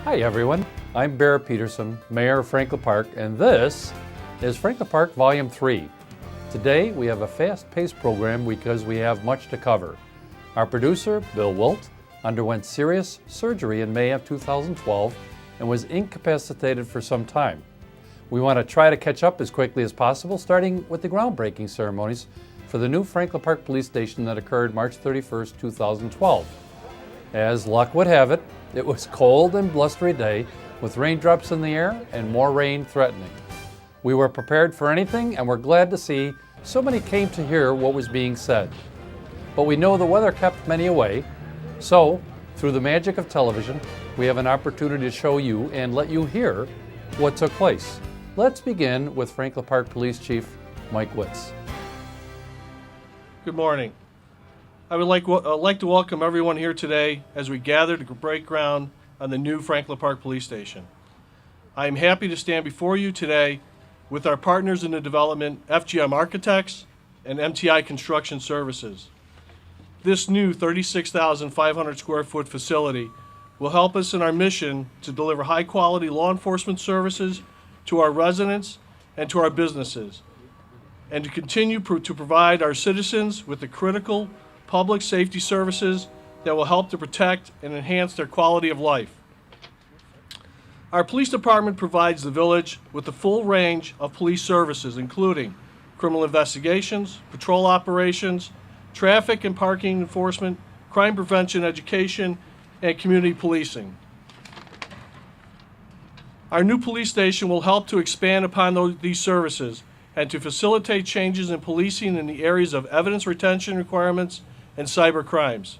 Hi everyone, I'm Bear Peterson, Mayor of Franklin Park, and this is Franklin Park Volume 3. Today we have a fast-paced program because we have much to cover. Our producer, Bill Wildt, underwent serious surgery in May of 2012 and was incapacitated for some time. We want to try to catch up as quickly as possible, starting with the groundbreaking ceremonies for the new Franklin Park Police Station that occurred March 31st, 2012. As luck would have it, it was a cold and blustery day with raindrops in the air and more rain threatening. We were prepared for anything and were glad to see so many came to hear what was being said. But we know the weather kept many away, so through the magic of television, we have an opportunity to show you and let you hear what took place. Let's begin with Franklin Park Police Chief Mike Witz. Good morning. I would like to welcome everyone here today as we gather to break ground on the new Franklin Park Police Station. I am happy to stand before you today with our partners in the development, FGM Architects and MTI Construction Services. This new 36,500 square foot facility will help us in our mission to deliver high quality law enforcement services to our residents and to our businesses, and to continue to provide our citizens with the critical public safety services that will help to protect and enhance their quality of life. Our police department provides the village with the full range of police services, including criminal investigations, patrol operations, traffic and parking enforcement, crime prevention, education, and community policing. Our new police station will help to expand upon these services and to facilitate changes in policing in the areas of evidence retention requirements and cyber crimes.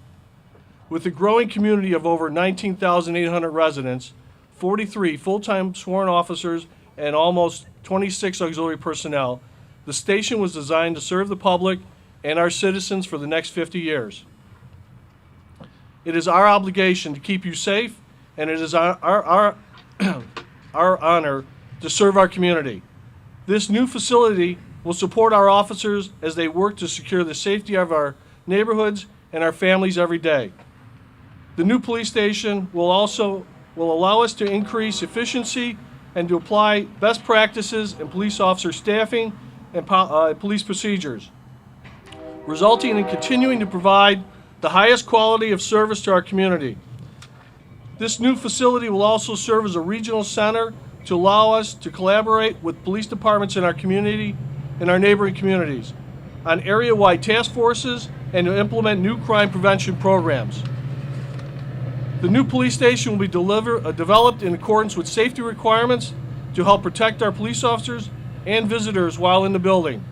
With a growing community of over 19,800 residents, 43 full-time sworn officers, and almost 26 auxiliary personnel, the station was designed to serve the public and our citizens for the next 50 years. It is our obligation to keep you safe, and it is our honor to serve our community. This new facility will support our officers as they work to secure the safety of our neighborhoods and our families every day. The new police station will allow us to increase efficiency and to apply best practices in police officer staffing and police procedures, resulting in continuing to provide the highest quality of service to our community. This new facility will also serve as a regional center to allow us to collaborate with police departments in our community and our neighboring communities on area-wide task forces and to implement new crime prevention programs. The new police station will be developed in accordance with safety requirements to help protect our police officers and visitors while in the building.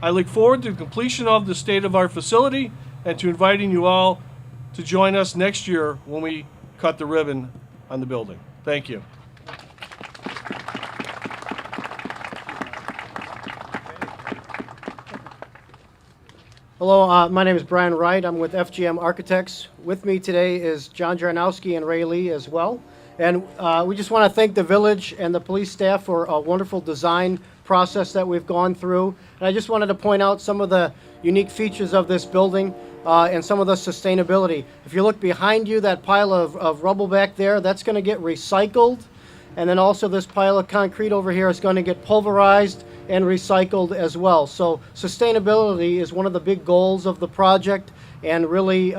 I look forward to the completion of the state of our facility and to inviting you all to join us next year when we cut the ribbon on the building. Thank you. Hello, my name is Brian Wright. I'm with FGM Architects. With me today is John Jarnowski and Ray Lee as well. And we just want to thank the village and the police staff for a wonderful design process that we've gone through. And I just wanted to point out some of the unique features of this building and some of the sustainability. If you look behind you, that pile of rubble back there, that's going to get recycled. And then also this pile of concrete over here is going to get pulverized and recycled as well. So sustainability is one of the big goals of the project, and really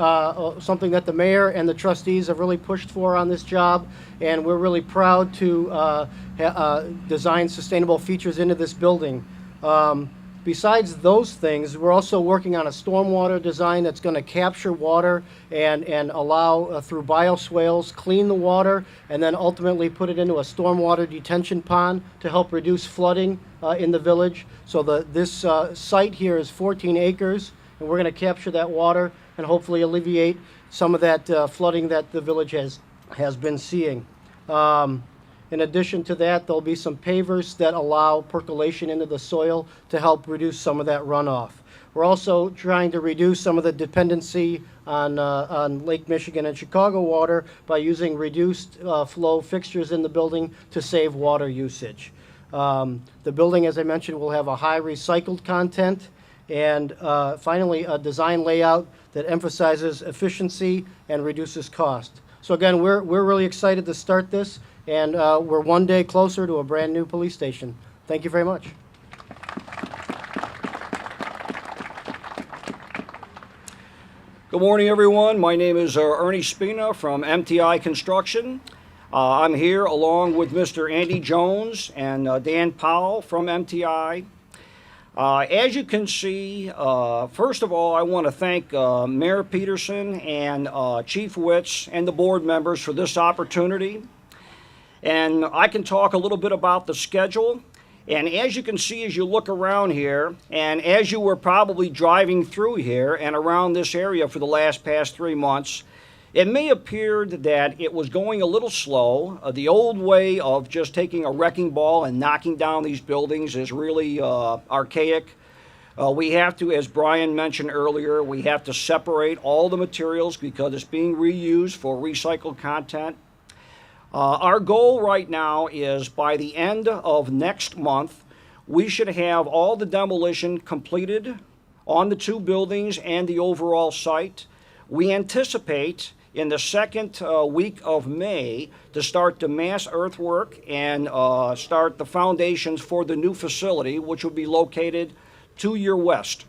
something that the mayor and the trustees have really pushed for on this job. And we're really proud to design sustainable features into this building. Besides those things, we're also working on a stormwater design that's going to capture water and allow, through bioswales, clean the water, and then ultimately put it into a stormwater detention pond to help reduce flooding in the village. So this site here is 14 acres, and we're going to capture that water and hopefully alleviate some of that flooding that the village has been seeing. In addition to that, there'll be some pavers that allow percolation into the soil to help reduce some of that runoff. We're also trying to reduce some of the dependency on Lake Michigan and Chicago water by using reduced flow fixtures in the building to save water usage. The building, as I mentioned, will have a high recycled content, and finally a design layout that emphasizes efficiency and reduces cost. So again, we're really excited to start this, and we're one day closer to a brand new police station. Thank you very much. Good morning, everyone. My name is Ernie Spina from MTI Construction. I'm here along with Mr. Andy Jones and Dan Powell from MTI. As you can see, first of all, I want to thank Mayor Peterson and Chief Wildt and the board members for this opportunity. And I can talk a little bit about the schedule. And as you can see, as you look around here, and as you were probably driving through here and around this area for the past 3 months, it may appear that it was going a little slow. The old way of just taking a wrecking ball and knocking down these buildings is really archaic. We have to, as Brian mentioned earlier, we have to separate all the materials because it's being reused for recycled content. Our goal right now is by the end of next month, we should have all the demolition completed on the 2 buildings and the overall site. We anticipate in the second week of May to start the mass earthwork and start the foundations for the new facility, which will be located to your west.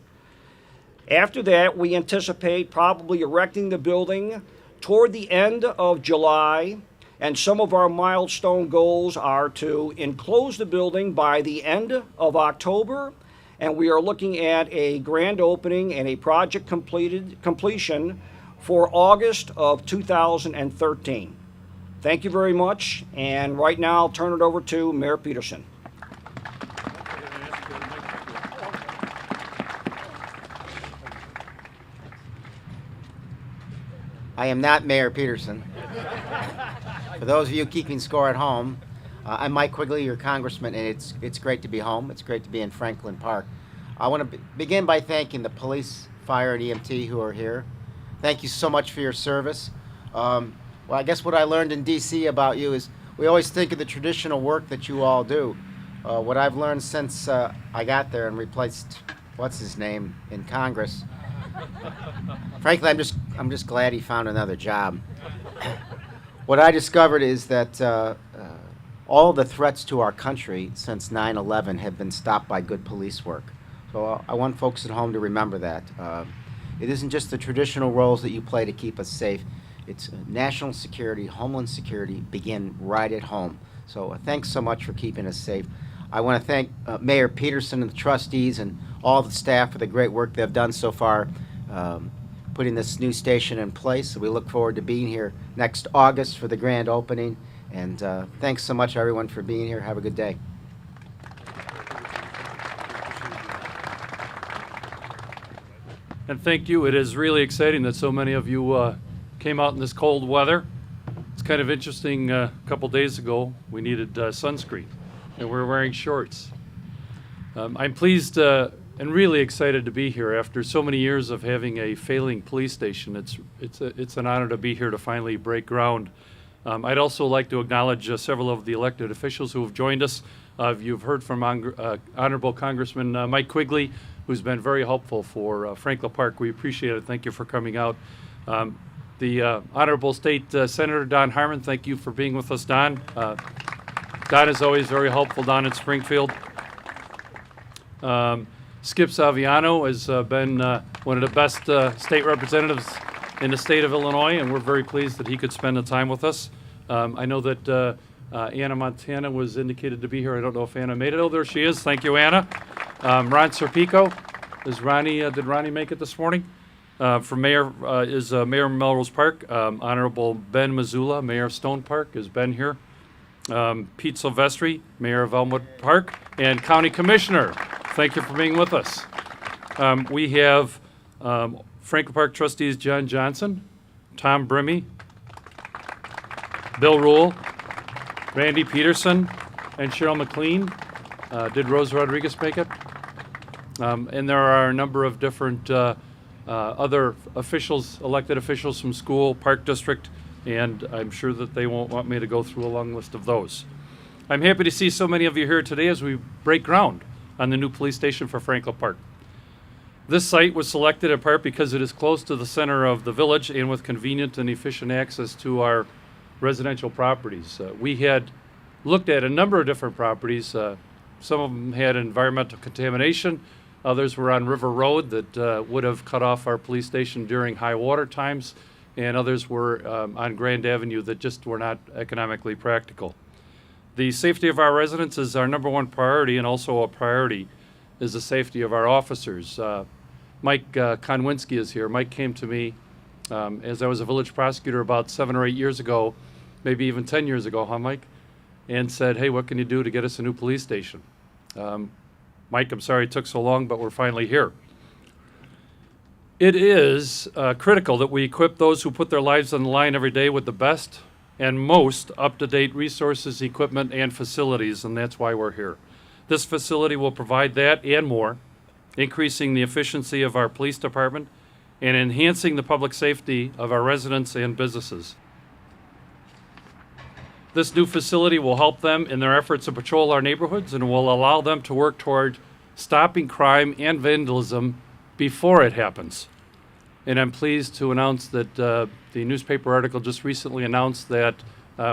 After that, we anticipate probably erecting the building toward the end of July. And some of our milestone goals are to enclose the building by the end of October, and we are looking at a grand opening and a project completion for August of 2013. Thank you very much, and right now I'll turn it over to Mayor Peterson. I am not Mayor Peterson. For those of you keeping score at home, I'm Mike Quigley, your congressman, and it's great to be home. It's great to be in Franklin Park. I want to begin by thanking the police, fire, and EMT who are here. Thank you so much for your service. Well, I guess what I learned in D.C. about you is we always think of the traditional work that you all do. What I've learned since I got there and replaced what's his name in Congress. Frankly, I'm just glad he found another job. What I discovered is that all the threats to our country since 9/11 have been stopped by good police work. So I want folks at home to remember that. It isn't just the traditional roles that you play to keep us safe. It's national security, homeland security begin right at home. So thanks so much for keeping us safe. I want to thank Mayor Peterson and the trustees and all the staff for the great work they've done so far putting this new station in place. So we look forward to being here next August for the grand opening. And thanks so much, everyone, for being here. Have a good day. And thank you. It is really exciting that so many of you came out in this cold weather. It's kind of interesting. A couple days ago, we needed sunscreen, and we're wearing shorts. I'm pleased and really excited to be here after so many years of having a failing police station. It's an honor to be here to finally break ground. I'd also like to acknowledge several of the elected officials who have joined us. You've heard from Honorable Congressman Mike Quigley, who's been very helpful for Franklin Park. We appreciate it. Thank you for coming out. The Honorable State Senator Don Harmon, thank you for being with us, Don. Don is always very helpful down in Springfield. Skip Saviano has been one of the best state representatives in the state of Illinois, and we're very pleased that he could spend the time with us. I know that Anna Montana was indicated to be here. I don't know if Anna made it. Oh, there she is. Thank you, Anna. Ron Serpico. Did Ronnie make it this morning? For Mayor is Mayor Melrose Park. Honorable Ben Mazzula, Mayor of Stone Park, has been here. Pete Silvestri, Mayor of Elmwood Park, and County Commissioner. Thank you for being with us. We have Franklin Park trustees John Johnson, Tom Brimmy, Bill Rule, Randy Peterson, and Cheryl McLean. Did Rose Rodriguez make it? And there are a number of different other officials, elected officials from school, park district, and I'm sure that they won't want me to go through a long list of those. I'm happy to see so many of you here today as we break ground on the new police station for Franklin Park. This site was selected in part because it is close to the center of the village and with convenient and efficient access to our residential properties. We had looked at a number of different properties. Some of them had environmental contamination. Others were on River Road that would have cut off our police station during high water times, and others were on Grand Avenue that just were not economically practical. The safety of our residents is our number one priority, and also a priority is the safety of our officers. Mike Konwinski is here. Mike came to me as I was a village prosecutor about 7 or 8 years ago, maybe even 10 years ago, huh, Mike? And said, hey, what can you do to get us a new police station? Mike, I'm sorry it took so long, but we're finally here. It is critical that we equip those who put their lives on the line every day with the best and most up-to-date resources, equipment, and facilities, and that's why we're here. This facility will provide that and more, increasing the efficiency of our police department and enhancing the public safety of our residents and businesses. This new facility will help them in their efforts to patrol our neighborhoods and will allow them to work toward stopping crime and vandalism before it happens. And I'm pleased to announce that the newspaper article just recently announced that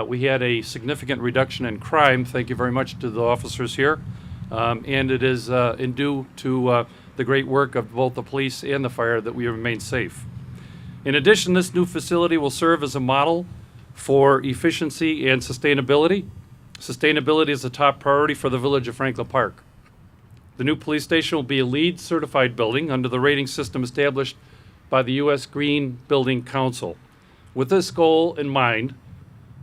we had a significant reduction in crime. Thank you very much to the officers here. And it is due to the great work of both the police and the fire that we remain safe. In addition, this new facility will serve as a model for efficiency and sustainability. Sustainability is a top priority for the village of Franklin Park. The new police station will be a LEED certified building under the rating system established by the U.S. Green Building Council. With this goal in mind,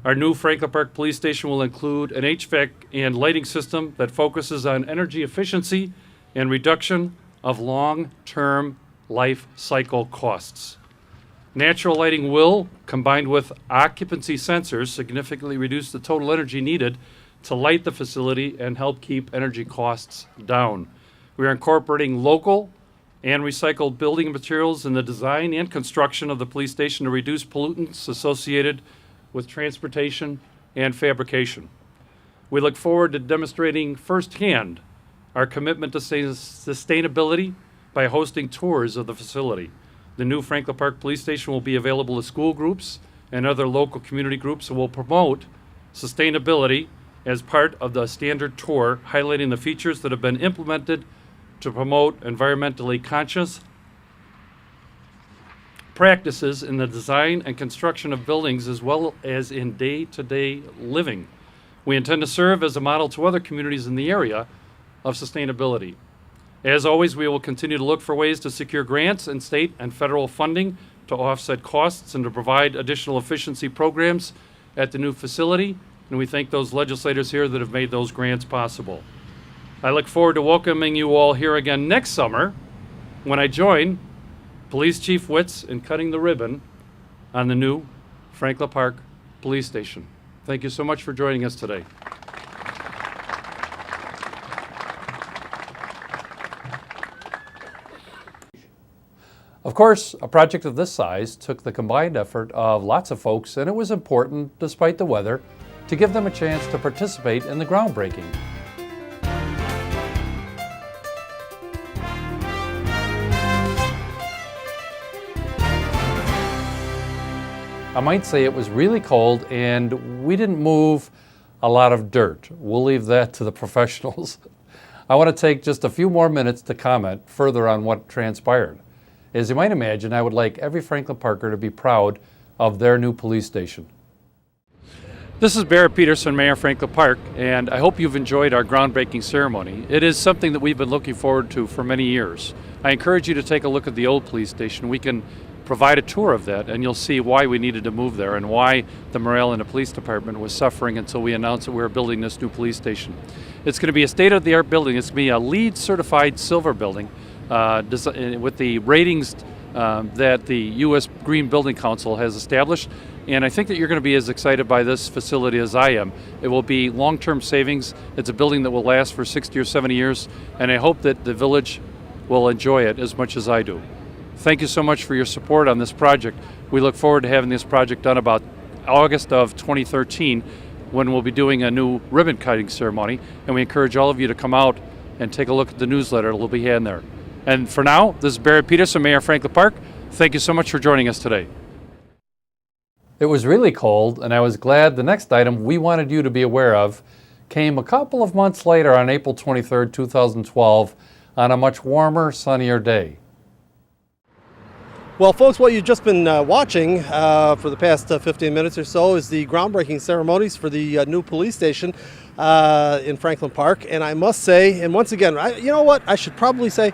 our new Franklin Park Police Station will include an HVAC and lighting system that focuses on energy efficiency and reduction of long-term life cycle costs. Natural lighting will, combined with occupancy sensors, significantly reduce the total energy needed to light the facility and help keep energy costs down. We are incorporating local and recycled building materials in the design and construction of the police station to reduce pollutants associated with transportation and fabrication. We look forward to demonstrating firsthand our commitment to sustainability by hosting tours of the facility. The new Franklin Park Police Station will be available to school groups and other local community groups and will promote sustainability as part of the standard tour, highlighting the features that have been implemented to promote environmentally conscious practices in the design and construction of buildings as well as in day-to-day living. We intend to serve as a model to other communities in the area of sustainability. As always, we will continue to look for ways to secure grants and state and federal funding to offset costs and to provide additional efficiency programs at the new facility, and we thank those legislators here that have made those grants possible. I look forward to welcoming you all here again next summer when I join Police Chief Wildt in cutting the ribbon on the new Franklin Park Police Station. Thank you so much for joining us today. Of course, a project of this size took the combined effort of lots of folks, and it was important, despite the weather, to give them a chance to participate in the groundbreaking. I might say it was really cold, and we didn't move a lot of dirt. We'll leave that to the professionals. I want to take just a few more minutes to comment further on what transpired. As you might imagine, I would like every Franklin Parker to be proud of their new police station. This is Barrett Peterson, Mayor of Franklin Park, and I hope you've enjoyed our groundbreaking ceremony. It is something that we've been looking forward to for many years. I encourage you to take a look at the old police station. We can provide a tour of that, and you'll see why we needed to move there and why the morale in the police department was suffering until we announced that we were building this new police station. It's going to be a state-of-the-art building. It's going to be a LEED certified silver building with the ratings that the U.S. Green Building Council has established. And I think that you're going to be as excited by this facility as I am. It will be long-term savings. It's a building that will last for 60 or 70 years, and I hope that the village will enjoy it as much as I do. Thank you so much for your support on this project. We look forward to having this project done about August of 2013, when we'll be doing a new ribbon cutting ceremony, and we encourage all of you to come out and take a look at the newsletter that will be in there. And for now, this is Barry Peterson, Mayor of Franklin Park. Thank you so much for joining us today. It was really cold, and I was glad the next item we wanted you to be aware of came a couple of months later on April 23rd, 2012, on a much warmer, sunnier day. Well, folks, what you've just been watching for the past 15 minutes or so is the groundbreaking ceremonies for the new police station in Franklin Park. And I must say, and once again, you know what? I should probably say,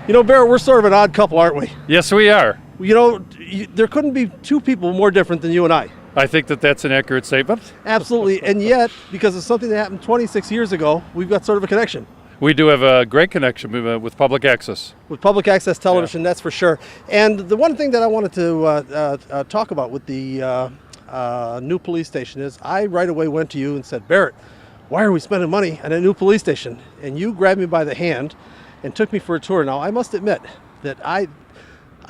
Barrett, we're sort of an odd couple, aren't we? Yes, we are. There couldn't be two people more different than you and I. I think that that's an accurate statement. Absolutely. And yet, because of something that happened 26 years ago, we've got sort of a connection. We do have a great connection with public access. With public access television, that's for sure. And the one thing that I wanted to talk about with the new police station is I right away went to you and said, Barrett, why are we spending money on a new police station? And you grabbed me by the hand and took me for a tour. Now, I must admit that I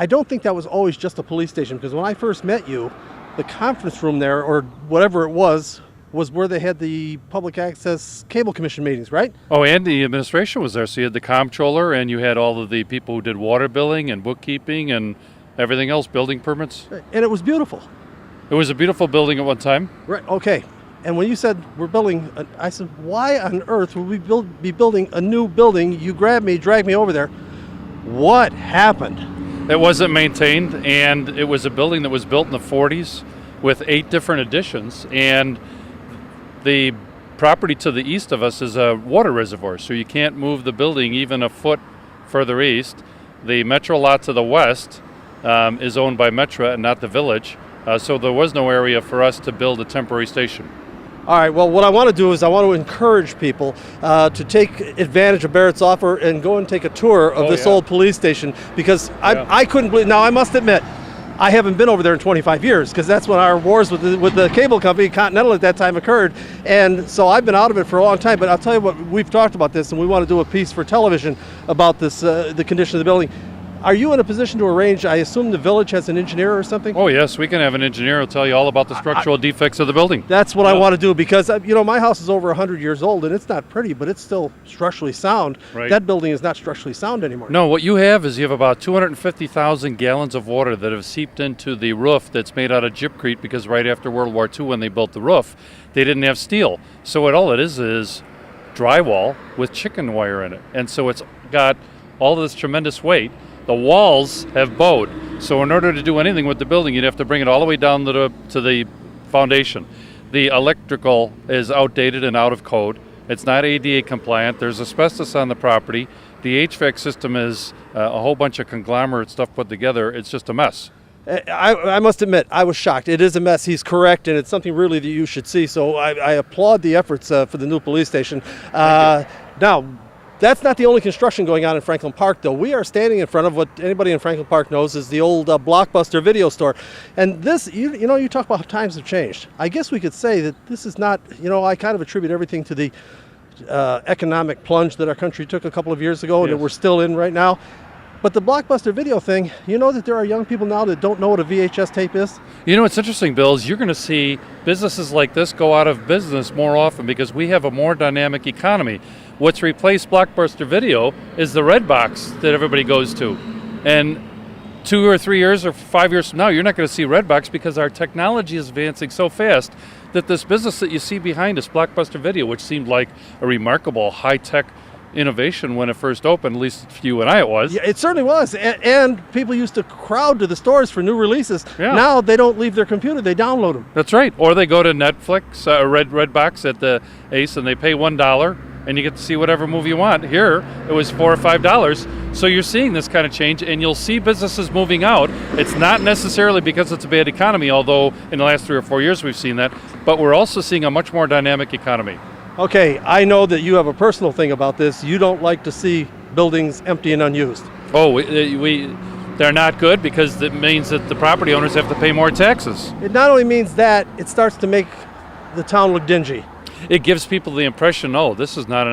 don't think that was always just a police station, because when I first met you, the conference room there, or whatever it was where they had the public access cable commission meetings, right? Oh, and the administration was there. So you had the comptroller, and you had all of the people who did water billing and bookkeeping and everything else, building permits. And it was beautiful. It was a beautiful building at one time. Right, okay. And when you said we're building, I said, why on earth would we be building a new building? You grabbed me, dragged me over there. What happened? It wasn't maintained, and it was a building that was built in the 40s with 8 different additions, and the property to the east of us is a water reservoir, so you can't move the building even a foot further east. The Metro lot to the west is owned by Metro and not the village, so there was no area for us to build a temporary station. All right, well, what I want to do is I want to encourage people to take advantage of Barrett's offer and go and take a tour of this old police station, because I couldn't believe. Now, I must admit, I haven't been over there in 25 years, because that's when our wars with the cable company, Continental, at that time occurred. And so I've been out of it for a long time. But I'll tell you what, we've talked about this, and we want to do a piece for television about this, the condition of the building. Are you in a position to arrange? I assume the village has an engineer or something? Oh, yes, we can have an engineer who'll tell you all about the structural defects of the building. That's what I want to do, because, my house is over 100 years old, and it's not pretty, but it's still structurally sound. Right. That building is not structurally sound anymore. No, what you have about 250,000 gallons of water that have seeped into the roof that's made out of gypcrete, because right after World War II, when they built the roof, they didn't have steel. So all it is drywall with chicken wire in it. And so it's got all this tremendous weight. The walls have bowed, so in order to do anything with the building, you'd have to bring it all the way down to the foundation. The electrical is outdated and out of code. It's not ADA compliant. There's asbestos on the property. The HVAC system is a whole bunch of conglomerate stuff put together. It's just a mess. I must admit, I was shocked. It is a mess. He's correct, and it's something really that you should see. So I applaud the efforts for the new police station. Now, that's not the only construction going on in Franklin Park, though. We are standing in front of what anybody in Franklin Park knows is the old Blockbuster video store. And this, you talk about how times have changed. I guess we could say that this is not, I kind of attribute everything to the economic plunge that our country took a couple of years ago and that we're still in right now. But the Blockbuster video thing, that there are young people now that don't know what a VHS tape is? What's interesting, Bill, is you're going to see businesses like this go out of business more often because we have a more dynamic economy. What's replaced Blockbuster video is the red box that everybody goes to. And 2 or 3 years or 5 years from now, you're not going to see red box because our technology is advancing so fast that this business that you see behind us, Blockbuster Video, which seemed like a remarkable high-tech innovation when it first opened, at least for you and I it was. Yeah, it certainly was. And people used to crowd to the stores for new releases. Yeah. Now they don't leave their computer, they download them. That's right. Or they go to Netflix, Redbox at the Ace, and they pay $1 and you get to see whatever movie you want. Here, it was $4 or $5. So you're seeing this kind of change, and you'll see businesses moving out. It's not necessarily because it's a bad economy, although in the last 3 or 4 years we've seen that, but we're also seeing a much more dynamic economy. Okay, I know that you have a personal thing about this. You don't like to see buildings empty and unused. Oh, they're not good because it means that the property owners have to pay more taxes. It not only means that, it starts to make the town look dingy. It gives people the impression, this is not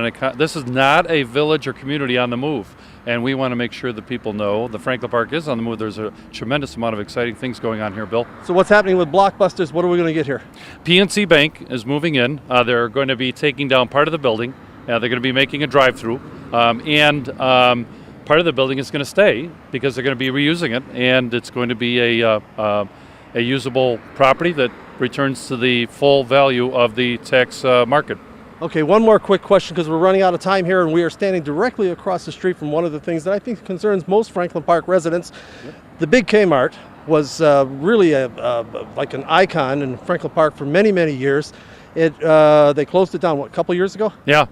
a village or community on the move. And we want to make sure that people know the Franklin Park is on the move. There's a tremendous amount of exciting things going on here, Bill. So what's happening with Blockbusters? What are we going to get here? PNC Bank is moving in. They're going to be taking down part of the building. They're going to be making a drive-through. part of the building is going to stay because they're going to be reusing it, and it's going to be a usable property that returns to the full value of the tax market. Okay, one more quick question because we're running out of time here, and we are standing directly across the street from one of the things that I think concerns most Franklin Park residents. Yep. The big Kmart was really like an icon in Franklin Park for many, many years. They closed it down, what, a couple years ago? Yeah.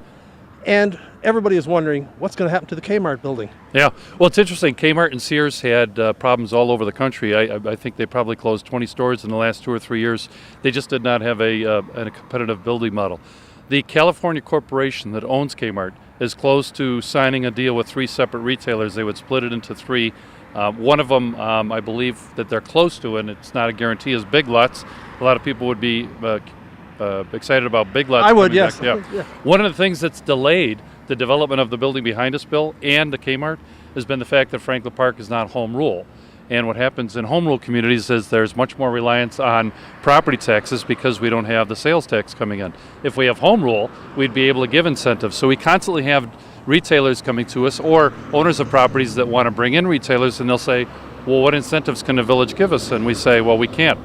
And everybody is wondering what's going to happen to the Kmart building. Yeah, well, it's interesting. Kmart and Sears had problems all over the country. I think they probably closed 20 stores in the last 2 or 3 years. They just did not have a competitive building model. The California corporation that owns Kmart is close to signing a deal with 3 separate retailers. They would split it into 3. One of them, I believe that they're close to, and it's not a guarantee, is Big Lots. A lot of people would be excited about Big Lots. I would, yes. Yeah. One of the things that's delayed the development of the building behind us, Bill, and the Kmart, has been the fact that Franklin Park is not home rule. And what happens in home rule communities is there's much more reliance on property taxes because we don't have the sales tax coming in. If we have home rule, we'd be able to give incentives. So we constantly have retailers coming to us or owners of properties that want to bring in retailers, and they'll say, well, what incentives can the village give us? And we say, well, we can't.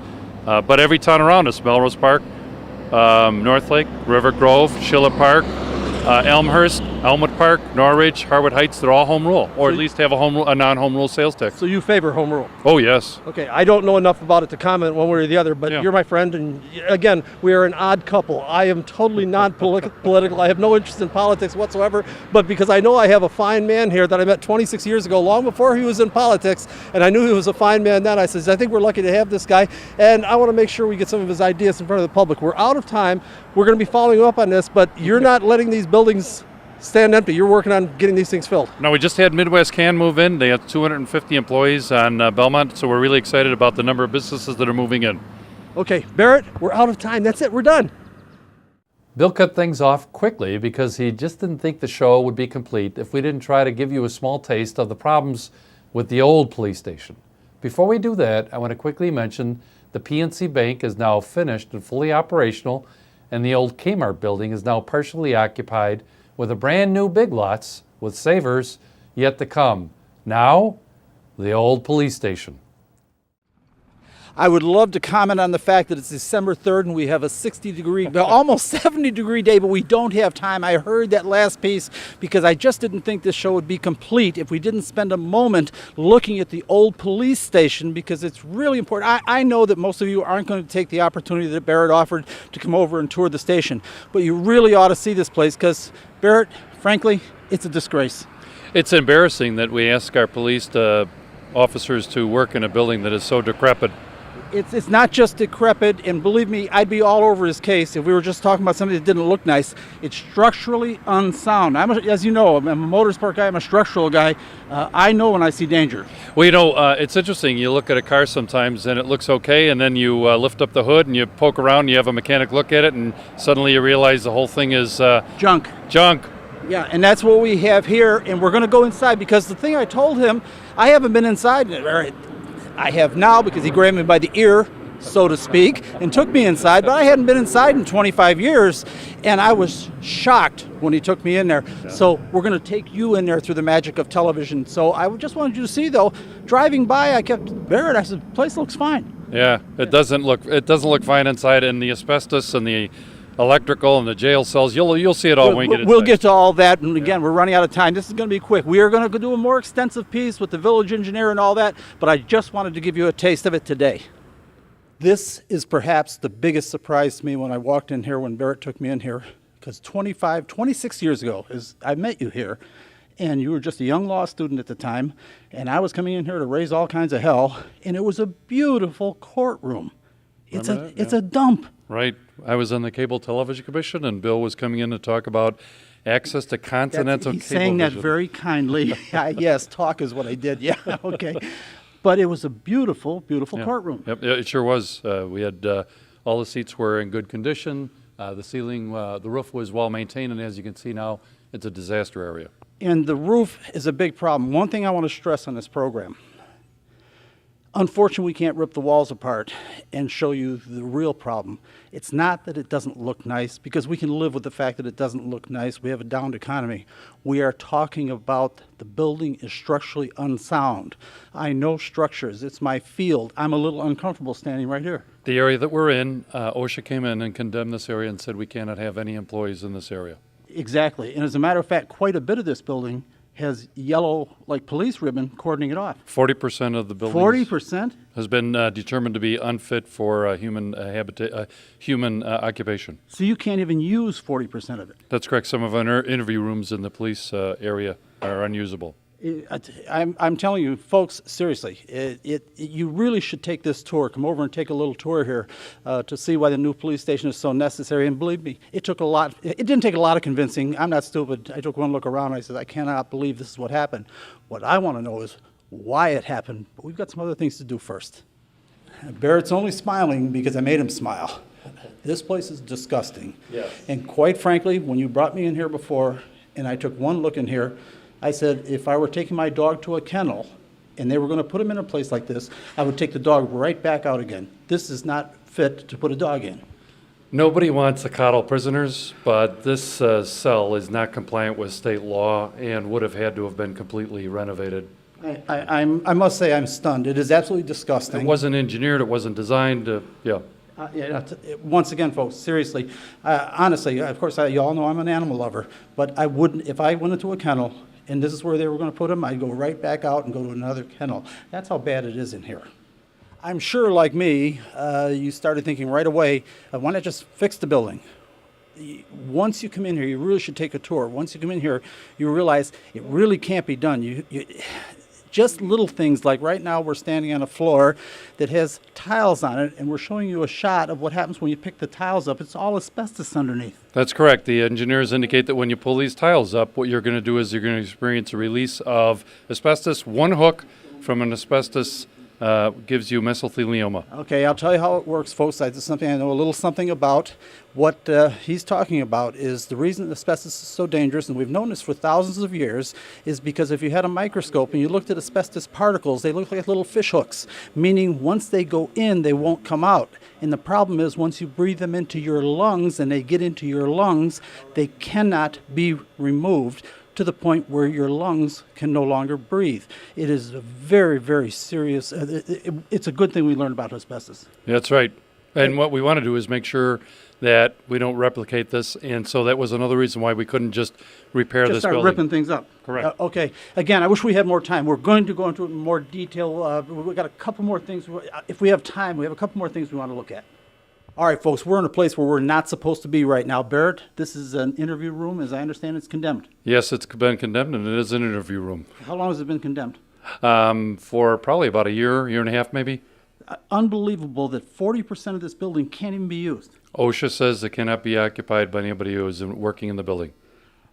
But every town around us, Melrose Park, North Lake, River Grove, Schiller Park, Elmhurst, Elmwood Park, Norridge, Harwood Heights, they're all home rule, or at least have a non-home rule sales tax. So you favor home rule? Oh, yes. Okay, I don't know enough about it to comment one way or the other, but You're my friend, and again, we are an odd couple. I am totally non-political. I have no interest in politics whatsoever, but because I know I have a fine man here that I met 26 years ago, long before he was in politics, and I knew he was a fine man then, I said, I think we're lucky to have this guy, and I want to make sure we get some of his ideas in front of the public. We're out of time. We're going to be following up on this, but you're not letting these buildings stand empty. You're working on getting these things filled. No, we just had Midwest Can move in. They have 250 employees on Belmont, so we're really excited about the number of businesses that are moving in. Okay, Barrett, we're out of time. That's it. We're done. Bill cut things off quickly because he just didn't think the show would be complete if we didn't try to give you a small taste of the problems with the old police station. Before we do that, I want to quickly mention the PNC Bank is now finished and fully operational, and the old Kmart building is now partially occupied with a brand new Big Lots with savers yet to come. Now, the old police station. I would love to comment on the fact that it's December 3rd and we have a 60-degree, almost 70-degree day, but we don't have time. I heard that last piece because I just didn't think this show would be complete if we didn't spend a moment looking at the old police station, because it's really important. I know that most of you aren't going to take the opportunity that Barrett offered to come over and tour the station, but you really ought to see this place because, Barrett, frankly, it's a disgrace. It's embarrassing that we ask our police officers to work in a building that is so decrepit. It's not just decrepit, and believe me, I'd be all over his case if we were just talking about something that didn't look nice. It's structurally unsound. As you know, I'm a motorsport guy, I'm a structural guy. I know when I see danger. Well, you know, it's interesting. You look at a car sometimes and it looks okay, and then you lift up the hood and you poke around and you have a mechanic look at it, and suddenly you realize the whole thing is junk. Yeah, and that's what we have here, and we're going to go inside because the thing I told him, I haven't been inside. I have now because he grabbed me by the ear, so to speak, and took me inside, but I hadn't been inside in 25 years, and I was shocked when he took me in there. Yeah. So we're going to take you in there through the magic of television. So I just wanted you to see, though, driving by, I kept Barrett. I said, the place looks fine. Yeah, it doesn't look fine inside, and the asbestos and the electrical and the jail cells, you'll see it all when we get inside. We'll get to all that, and again, we're running out of time. This is going to be quick. We are going to do a more extensive piece with the village engineer and all that, but I just wanted to give you a taste of it today. This is perhaps the biggest surprise to me when I walked in here, when Barrett took me in here, because 26 years ago, I met you here, and you were just a young law student at the time, and I was coming in here to raise all kinds of hell, and it was a beautiful courtroom. It's a dump. Right. I was on the Cable Television Commission, and Bill was coming in to talk about access to continental cable. He's saying that very kindly. Yes, talk is what I did. Yeah, okay. But it was a beautiful, beautiful courtroom. Yep, it sure was. We had all the seats were in good condition. The ceiling, the roof was well maintained, and as you can see now, it's a disaster area. And the roof is a big problem. One thing I want to stress on this program. Unfortunately, we can't rip the walls apart and show you the real problem. It's not that it doesn't look nice, because we can live with the fact that it doesn't look nice. We have a downed economy. We are talking about the building is structurally unsound. I know structures. It's my field. I'm a little uncomfortable standing right here. The area that we're in, OSHA came in and condemned this area and said we cannot have any employees in this area. Exactly. And as a matter of fact, quite a bit of this building has yellow, like police ribbon, cordoning it off. 40% of the building 40%? has been determined to be unfit for human occupation. So you can't even use 40% of it. That's correct. Some of our interview rooms in the police area are unusable. I'm telling you, folks, seriously, you really should take this tour. Come over and take a little tour here to see why the new police station is so necessary. And believe me, it took a lot. It didn't take a lot of convincing. I'm not stupid. I took one look around and I said, I cannot believe this is what happened. What I want to know is why it happened. But we've got some other things to do first. Barrett's only smiling because I made him smile. This place is disgusting. Yes. And quite frankly, when you brought me in here before and I took one look in here, I said, if I were taking my dog to a kennel and they were going to put him in a place like this, I would take the dog right back out again. This is not fit to put a dog in. Nobody wants to coddle prisoners, but this cell is not compliant with state law and would have had to have been completely renovated. I must say I'm stunned. It is absolutely disgusting. It wasn't engineered, it wasn't designed, yeah. Once again, folks, seriously, honestly, of course, you all know I'm an animal lover, but I wouldn't, if I went into a kennel and this is where they were going to put him, I'd go right back out and go to another kennel. That's how bad it is in here. I'm sure, like me, you started thinking right away, why not just fix the building? Once you come in here, you really should take a tour. Once you come in here, you realize it really can't be done. Just little things like right now we're standing on a floor that has tiles on it, and we're showing you a shot of what happens when you pick the tiles up. It's all asbestos underneath. That's correct. The engineers indicate that when you pull these tiles up, what you're going to do is you're going to experience a release of asbestos. One hook from an asbestos gives you mesothelioma. Okay, I'll tell you how it works, folks. This is something I know a little something about. What he's talking about is the reason asbestos is so dangerous, and we've known this for thousands of years, is because if you had a microscope and you looked at asbestos particles, they look like little fish hooks, meaning once they go in, they won't come out. And the problem is once you breathe them into your lungs and they get into your lungs, they cannot be removed to the point where your lungs can no longer breathe. It is a very, very serious, it's a good thing we learned about asbestos. That's right. And what we want to do is make sure that we don't replicate this, and so that was another reason why we couldn't just repair this building. Just start ripping things up. Correct. Okay. Again, I wish we had more time. We're going to go into it in more detail. We've got a couple more things. If we have time, we have a couple more things we want to look at. All right, folks, we're in a place where we're not supposed to be right now. Barrett, this is an interview room. As I understand, it's condemned. Yes, it's been condemned, and it is an interview room. How long has it been condemned? For probably about a year and a half, maybe. Unbelievable that 40% of this building can't even be used. OSHA says it cannot be occupied by anybody who is working in the building.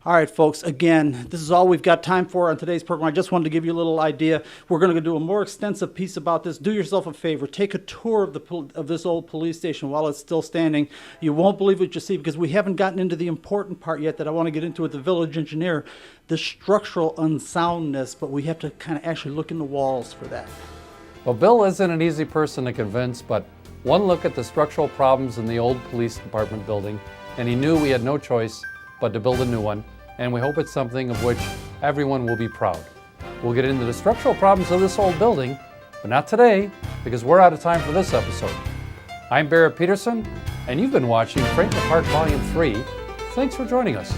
All right, folks, again, this is all we've got time for on today's program. I just wanted to give you a little idea. We're going to do a more extensive piece about this. Do yourself a favor. Take a tour of this old police station while it's still standing. You won't believe what you see because we haven't gotten into the important part yet that I want to get into with the village engineer, the structural unsoundness, but we have to kind of actually look in the walls for that. Well, Bill isn't an easy person to convince, but one look at the structural problems in the old police department building, and he knew we had no choice but to build a new one, and we hope it's something of which everyone will be proud. We'll get into the structural problems of this old building, but not today, because we're out of time for this episode. I'm Barrett Peterson, and you've been watching Franklin Park Volume 3. Thanks for joining us.